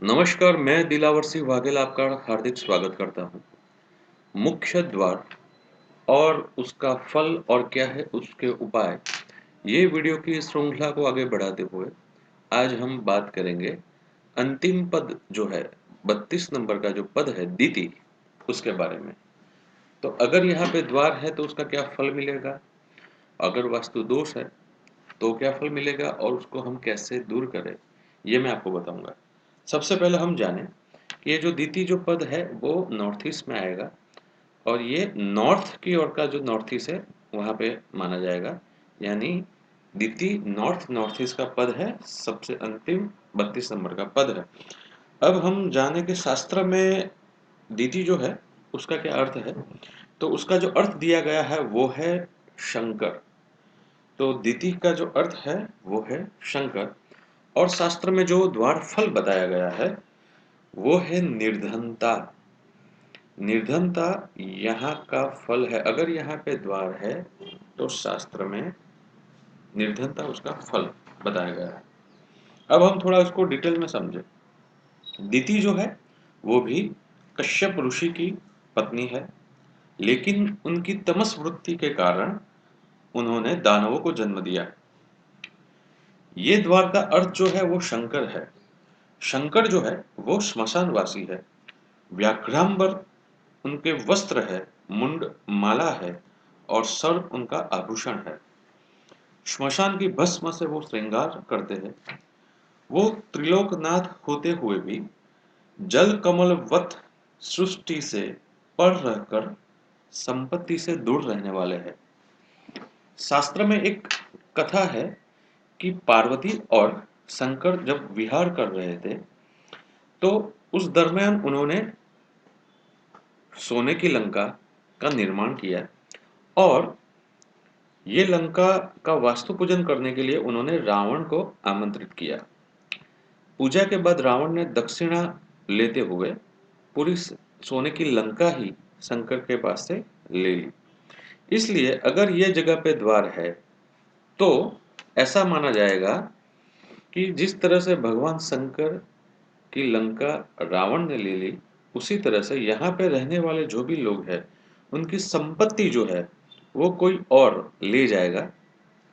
नमस्कार, मैं दिलावर सिंह वाघेला आपका हार्दिक स्वागत करता हूँ। मुख्य द्वार और उसका फल और क्या है उसके उपाय, ये वीडियो की श्रृंखला को आगे बढ़ाते हुए आज हम बात करेंगे अंतिम पद जो है 32 नंबर का जो पद है दिति, उसके बारे में। तो अगर यहाँ पे द्वार है तो उसका क्या फल मिलेगा, अगर वास्तु दोष है तो क्या फल मिलेगा और उसको हम कैसे दूर करें, ये मैं आपको बताऊंगा। सबसे पहले हम जानें कि ये जो द्वितीय जो पद है वो नॉर्थ ईस्ट में आएगा और ये नॉर्थ की ओर का जो नॉर्थ ईस्ट है वहाँ पे माना जाएगा। यानी द्वितीय नॉर्थ नॉर्थ ईस्ट का पद है, सबसे अंतिम 32 नंबर का पद है। अब हम जाने के शास्त्र में द्वितीय जो है उसका क्या अर्थ है, तो उसका जो अर्थ दिया गया है वो है शंकर। तो द्वितीय का जो अर्थ है वो है शंकर और शास्त्र में जो द्वार फल बताया गया है वो है निर्धनता। निर्धनता यहाँ का फल है। अगर यहाँ पे द्वार है तो शास्त्र में निर्धनता उसका फल बताया गया है। अब हम थोड़ा उसको डिटेल में समझे। दिति जो है वो भी कश्यप ऋषि की पत्नी है, लेकिन उनकी तमस वृत्ति के कारण उन्होंने दानवों को जन्म दिया। ये द्वार का अर्थ जो है वो शंकर है। शंकर जो है वो श्मशानवासी है। व्याघ्रांबर उनके वस्त्र है, मुंड माला है और सर्प उनका आभूषण है। श्मशान की भस्म से वो श्रृंगार करते हैं। वो त्रिलोकनाथ होते हुए भी जल कमलवत सृष्टि से पर रहकर संपत्ति से दूर रहने वाले हैं। शास्त्र में एक कथा है कि पार्वती और शंकर जब विहार कर रहे थे तो उस दरमियान उन्होंने सोने की लंका का निर्माण किया और ये लंका का वास्तु पूजन करने के लिए उन्होंने रावण को आमंत्रित किया। पूजा के बाद रावण ने दक्षिणा लेते हुए पूरी सोने की लंका ही शंकर के पास से ले ली। इसलिए अगर ये जगह पे द्वार है तो ऐसा माना जाएगा कि जिस तरह से भगवान शंकर की लंका रावण ने ले ली, उसी तरह से यहाँ पे रहने वाले जो भी लोग हैं उनकी संपत्ति जो है वो कोई और ले जाएगा,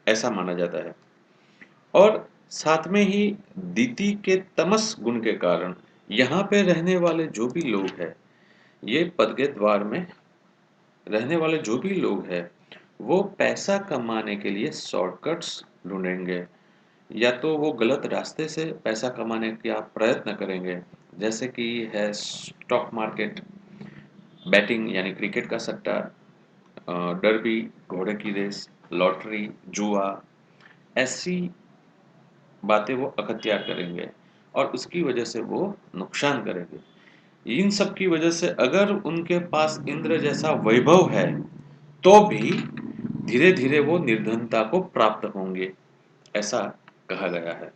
ऐसा माना जाता है। और साथ में ही दिति के तमस गुण के कारण यहाँ पे रहने वाले जो भी लोग हैं, ये पद के द्वार में रहने वाले जो भी लोग हैं वो पैसा कमाने के लिए शॉर्टकट्स ढूंढेंगे, या तो वो गलत रास्ते से पैसा कमाने का प्रयत्न करेंगे, जैसे कि है स्टॉक मार्केट, बैटिंग यानी क्रिकेट का सट्टा, डर्बी घोड़े की रेस, लॉटरी, जुआ, ऐसी बातें वो अख्तियार करेंगे और उसकी वजह से वो नुकसान करेंगे। इन सब की वजह से अगर उनके पास इंद्र जैसा वैभव है तो भी धीरे धीरे वो निर्धनता को प्राप्त होंगे, ऐसा कहा गया है।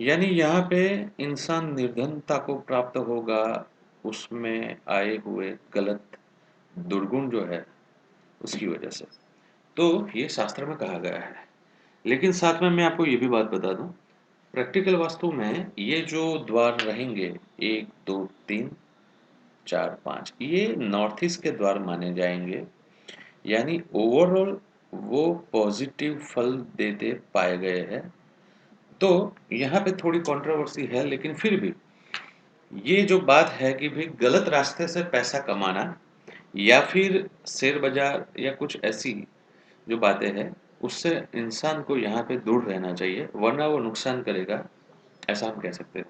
यानी यहाँ पे इंसान निर्धनता को प्राप्त होगा, उसमें आए हुए गलत दुर्गुण जो है उसकी वजह से। तो ये शास्त्र में कहा गया है। लेकिन साथ में मैं आपको ये भी बात बता दूं, प्रैक्टिकल वास्तु में ये जो द्वार रहेंगे, एक दो तीन चार पाँच, ये नॉर्थ ईस्ट के द्वार माने जाएंगे। यानी ओवरऑल वो पॉजिटिव फल देते पाए गए हैं। तो यहाँ पे थोड़ी कंट्रोवर्सी है, लेकिन फिर भी ये जो बात है कि भाई गलत रास्ते से पैसा कमाना या फिर शेयर बाजार या कुछ ऐसी जो बातें हैं, उससे इंसान को यहाँ पे दूर रहना चाहिए, वरना वो नुकसान करेगा, ऐसा हम कह सकते हैं।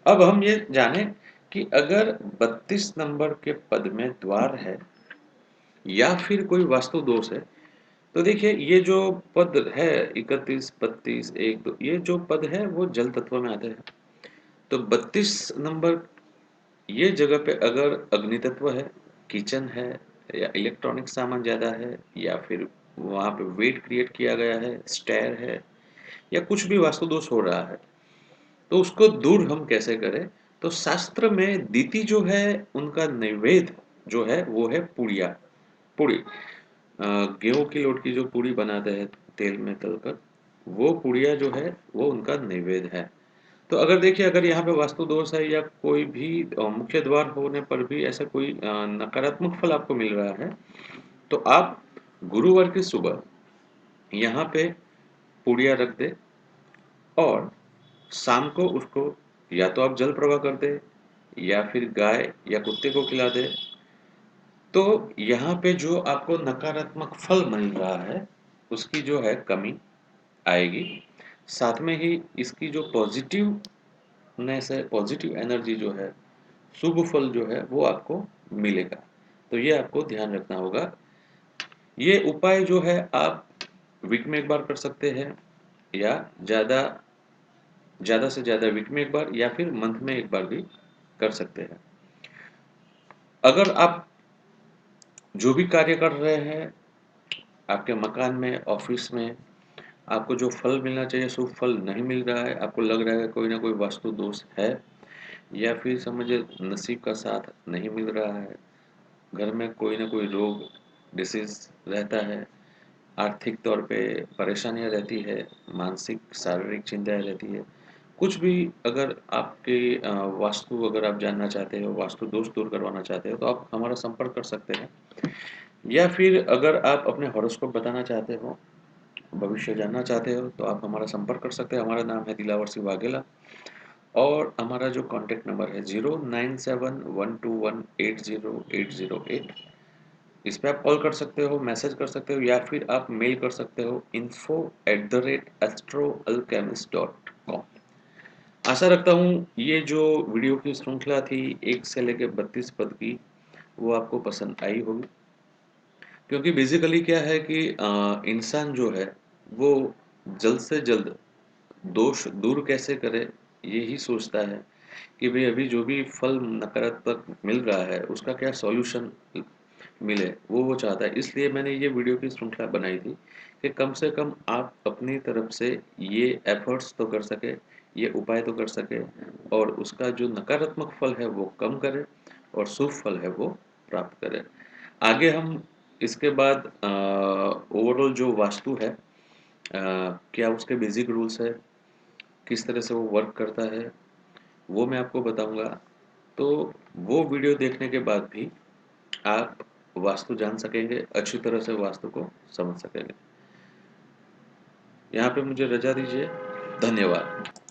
अब हम ये जाने कि अगर 32 नंबर के पद में द्वार है या फिर कोई वास्तु दोष है, तो देखिए ये जो पद है 31 32 1 2, ये जो पद है वो जल तत्व में आते हैं। तो 32 नंबर ये जगह पे अगर अग्नि तत्व है, किचन है या इलेक्ट्रॉनिक सामान ज़्यादा है या फिर वहाँ पे वेट क्रिएट किया गया है, स्टेयर है या कुछ भी वास्तु दोष हो रहा है, तो उसको दूर हम कैसे करें। तो शास्त्र में दीति जो है उनका नैवेद्य जो है वो है पुड़िया, पुड़ी, गेहूं की लोट की जो पूड़ी बनाते हैं तेल में तलकर, वो पुड़िया जो है वो उनका नैवेद्य है। तो अगर देखिए, अगर यहाँ पे वास्तु दोष है या कोई भी मुख्य द्वार होने पर भी ऐसा कोई नकारात्मक फल आपको मिल रहा है, तो आप गुरुवार की सुबह यहाँ पे पुड़िया रख दे और शाम को उसको या तो आप जल प्रवाह कर दे या फिर गाय या कुत्ते को खिला दे। तो यहाँ पे जो आपको नकारात्मक फल मिल रहा है उसकी जो है कमी आएगी। साथ में ही इसकी जो पॉजिटिवनेस है, पॉजिटिव एनर्जी जो है, शुभ फल जो है वो आपको मिलेगा। तो ये आपको ध्यान रखना होगा। ये उपाय जो है आप वीक में एक बार कर सकते हैं या ज़्यादा ज़्यादा से ज़्यादा वीक में एक बार या फिर मंथ में एक बार भी कर सकते हैं। अगर आप जो भी कार्य कर रहे हैं आपके मकान में, ऑफिस में, आपको जो फल मिलना चाहिए शुभ फल नहीं मिल रहा है, आपको लग रहा है कोई ना कोई वास्तु दोष है या फिर समझिए नसीब का साथ नहीं मिल रहा है, घर में कोई ना कोई रोग डिसीज रहता है, आर्थिक तौर पे परेशानियां रहती है, मानसिक शारीरिक चिंताएं रहती है, कुछ भी अगर आपके वास्तु अगर आप जानना चाहते हो, वास्तु दोष दूर करवाना चाहते हो, तो आप हमारा संपर्क कर सकते हैं। या फिर अगर आप अपने हॉरोस्कोप बताना चाहते हो, भविष्य जानना चाहते हो, तो आप हमारा संपर्क कर सकते हैं। हमारा नाम है दिलावर सिंह वाघेला और हमारा जो कॉन्टैक्ट नंबर है 0971218088। इस पे आप कॉल कर सकते हो, मैसेज कर सकते हो या फिर आप मेल कर सकते हो info@astroalchemist.com। आशा रखता हूँ ये जो वीडियो की श्रृंखला थी 1 से लेकर 32 पद की, वो आपको पसंद आई होगी। क्योंकि बेसिकली क्या है कि इंसान जो है वो जल्द से जल्द दोष दूर कैसे करे यही सोचता है कि भाई अभी जो भी फल नकारात्मक मिल रहा है उसका क्या सॉल्यूशन मिले, वो चाहता है। इसलिए मैंने ये वीडियो की श्रृंखला बनाई थी कि कम से कम आप अपनी तरफ से ये एफर्ट्स तो कर सके, ये उपाय तो कर सके और उसका जो नकारात्मक फल है वो कम करे और शुभ फल है वो प्राप्त करे। आगे हम इसके बाद ओवरऑल जो वास्तु है, क्या उसके बेसिक रूल्स है, किस तरह से वो वर्क करता है, वो मैं आपको बताऊंगा। तो वो वीडियो देखने के बाद भी आप वास्तु जान सकेंगे, अच्छी तरह से वास्तु को समझ सकेंगे। यहाँ पे मुझे रजा दीजिए। धन्यवाद।